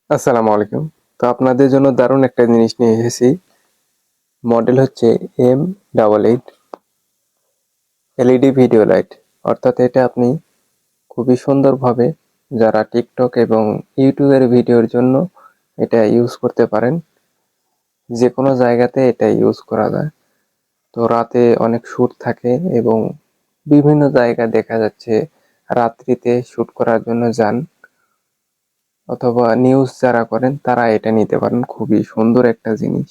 আসসালামু আলাইকুম। তো আপনাদের জন্য দারুণ একটা জিনিস নিয়ে এসেছি। মডেল হচ্ছে M88 এলইডি ভিডিও লাইট। অর্থাৎ এটা আপনি খুবই সুন্দরভাবে যারা টিকটক এবং ইউটিউবের ভিডিওর জন্য এটা ইউজ করতে পারেন। যে কোনো জায়গাতে এটা ইউজ করা যায়। তো রাতে অনেক শ্যুট থাকে এবং বিভিন্ন জায়গায় দেখা যাচ্ছে রাত্রিতে শ্যুট করার জন্য যান, অথবা নিউজ যারা করেন তারা এটা নিতে পারেন। খুবই সুন্দর একটা জিনিস।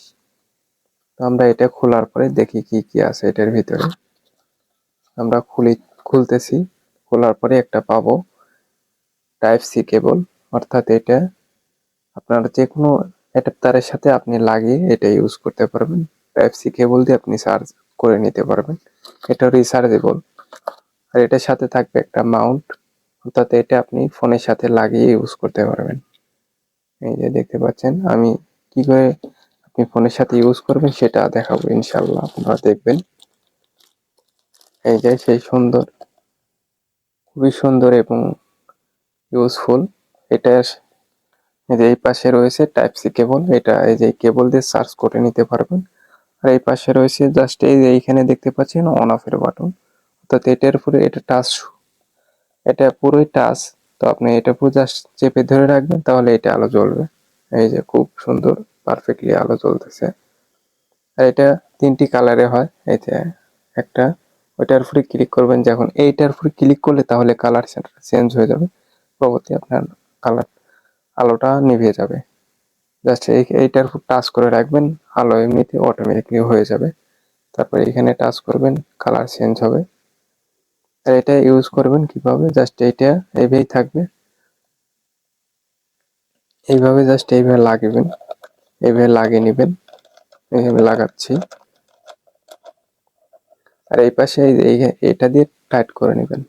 তো আমরা এটা খোলার পরে দেখি কি কি আছে এটার ভিতরে। আমরা খুলতেছি। খোলার পরে একটা পাবো টাইপ সি কেবল। অর্থাৎ এটা আপনার যে কোনো অ্যাডাপ্টারের সাথে আপনি লাগিয়ে এটা ইউজ করতে পারবেন। টাইপ সি কেবল দিয়ে আপনি চার্জ করে নিতে পারবেন। এটা রিচার্জেবল। আর এটার সাথে থাকবে একটা মাউন্ট, অর্থাৎ এটা আপনি ফোনের সাথে লাগিয়ে ইউজ করতে পারবেন। এই যে দেখতে পাচ্ছেন আমি কি করে আপনি ফোনের সাথে ইউজ করবেন সেটা দেখাবো, ইনশাল্লাহ আপনারা দেখবেন। এই যে সেই সুন্দর, খুবই সুন্দর এবং ইউজফুল। এটা এই যে এই পাশে রয়েছে টাইপ সি কেবল। এটা এই যে কেবল দিয়ে চার্জ করে নিতে পারবেন। আর এই পাশে রয়েছে জাস্ট এই যে এইখানে দেখতে পাচ্ছেন অন অফ এর বাটন। অর্থাৎ এটার উপরে এটা টাচ, এটা পুরোই টাচ। তো আপনি এটা পুরো জাস্ট চেপে ধরে রাখবেন, তাহলে এটা আলো জ্বলবে। এই যে খুব সুন্দর পারফেক্টলি আলো জ্বলতেছে। আর এটা তিনটি কালারে হয়। এই যে একটা, ওইটার উপরে ক্লিক করবেন, যখন এইটার উপরে ক্লিক করলে তাহলে কালার চেঞ্জ হয়ে যাবে। পরবর্তী আপনার কালার আলোটা নিভে যাবে। জাস্ট এইটার উপর টাচ করে রাখবেন, আলো এমনিতে অটোমেটিকলি হয়ে যাবে। তারপরে এখানে টাচ করবেন, কালার চেঞ্জ হবে। আর এটা ইউজ করবেন কিভাবে, জাস্ট এইটা এইভাবেই থাকবে, এইভাবে জাস্ট এইভাবে লাগাবেন, এইভাবে লাগিয়ে নেবেন। এইভাবে লাগাচ্ছি। আর এই পাশে এটা দিয়ে টাইট করে নেবেন,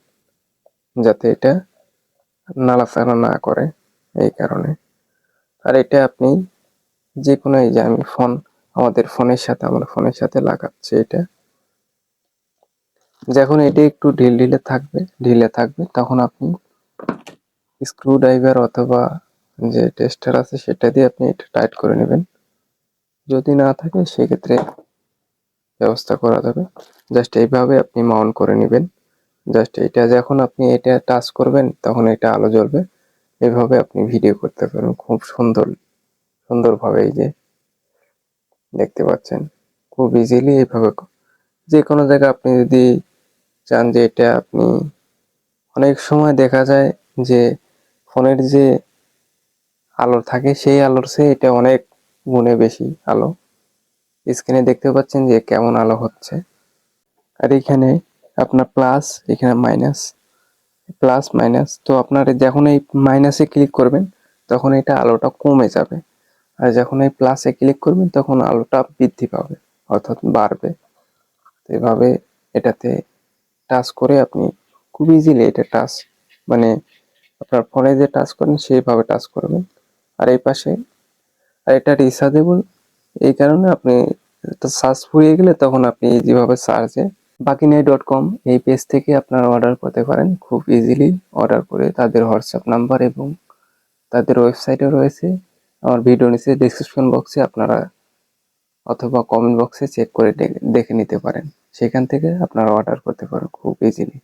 যাতে এটা নাড়াচাড়া না করে, এই কারণে। আর এটা আপনি যে কোনো, এই যে আমি আমার ফোনের সাথে লাগাচ্ছি এটা। যখন এটি একটু ঢিলে থাকবে তখন আপনি স্ক্রু ড্রাইভার অথবা যে টেস্টার আছে সেটা দিয়ে আপনি এটা টাইট করে নেবেন। যদি না থাকে সেক্ষেত্রে ব্যবস্থা করা যাবে। জাস্ট এইভাবে আপনি মাউন্ট করে নেবেন। জাস্ট এটা যখন আপনি এটা টাচ করবেন তখন এটা আলো জ্বলবে। এভাবে আপনি ভিডিও করতে পারেন খুব সুন্দরভাবে। এই যে দেখতে পাচ্ছেন, খুব ইজিলি এইভাবে যে কোনো জায়গায় আপনি যদি চান যে এটা আপনি, অনেক সময় দেখা যায় যে ফোনের যে আলো থাকে সেই আলোর চেয়ে এটা অনেক গুণে বেশি আলো। স্ক্রিনে দেখতে পাচ্ছেন যে কেমন আলো হচ্ছে। আর এখানে আপনার প্লাস, এখানে মাইনাস, প্লাস মাইনাস। তো আপনার যখন এই মাইনাসে ক্লিক করবেন তখন এটা আলোটা কমে যাবে। আর যখন এই প্লাসে ক্লিক করবেন তখন আলোটা বৃদ্ধি পাবে, অর্থাৎ বাড়বে। তো এভাবে এটাতে টাচ করে আপনি খুব ইজিলি এটা টাচ, মানে আপনার ফোনে যে টাচ করেন সেইভাবে টাচ করবেন। আর এই পাশে, আর এটা রিচার্জেবল, এই কারণে আপনি চার্জ ফুরিয়ে গেলে তখন আপনি যেভাবে চার্জে বাকিনাই.com এই পেজ থেকে আপনারা অর্ডার করতে পারেন। খুব ইজিলি অর্ডার করে তাদের হোয়াটসঅ্যাপ নাম্বার এবং তাদের ওয়েবসাইটও রয়েছে আমার ভিডিও নিচে ডিসক্রিপশন বক্সে, আপনারা অথবা কমেন্ট বক্সে চেক করে দেখে নিতে পারেন। সেখান থেকে আপনারা অর্ডার করতে পারেন খুব ইজিলি।